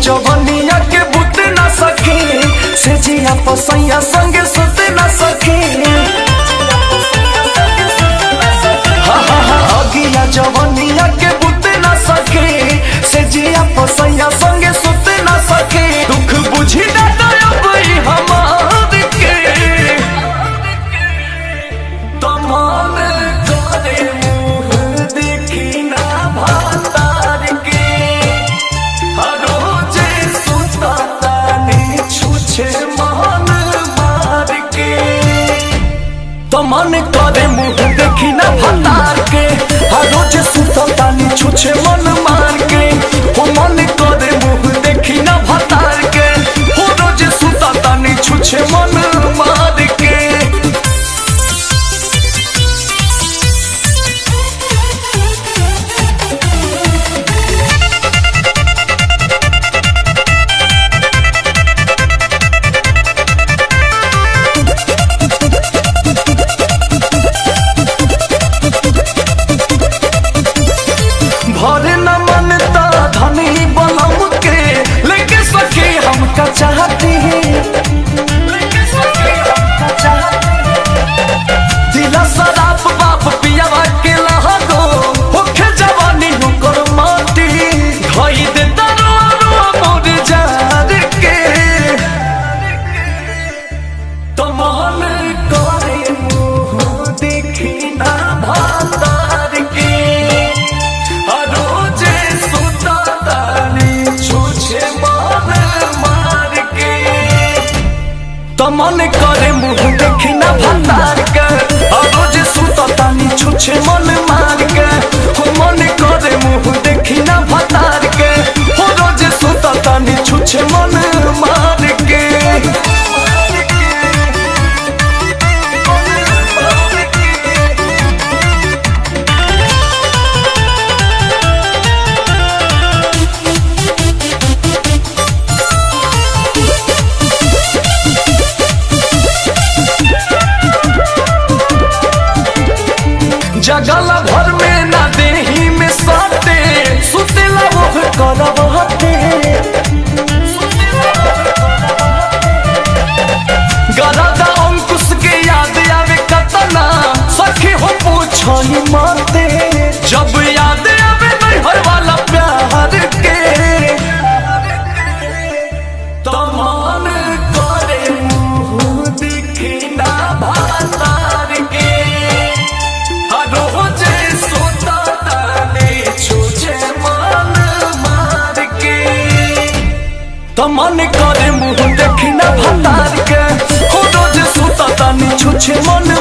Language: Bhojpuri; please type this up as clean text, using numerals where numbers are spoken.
जवनिया के बुत न सके से जिया पसैया संगे सुत न सके। अगिया जवनिया के बुत न सके से जिया पसैया संगे सुत न सके। दुख बुझी न हमार के तमान करे मुँह देखी ना भातार के। मन करे मुँह देखी ना भतार के रोज सुततानी छुछे मन मार के। हो मन करे मुँह देखी ना भतार के हो रोज सुततानी छुछे मन मार के। भरे न मनता धनी बलम के लेके सके हमका चाहती है। दिला शराब बाप पियावा के लहगो होखे जवानी होकर माटी धोई दे तरो मोर जार के। तो मन करे मुँह देखी ना भातार के मन करे मुँह देखी ना भतार के रोज सुततानी छुछे मन मार के। हो मन करे मुँह देखी ना भतार के हो रोज सुततानी छुछे मन मार के। जगला भर में ना देही में साटे सुतेला वो करब हटे। गरादा अंकुश के याद आवे कतना सखी हो पूछही माते। जब याद आवे नैहर वाला प्यार के तो मन करे मुँह देखी ना भातार के रोज सुततानी छुछे मन मार के। तो मन करे मुँह देखी ना भतार के हो रोज सुततानी छुछे मन।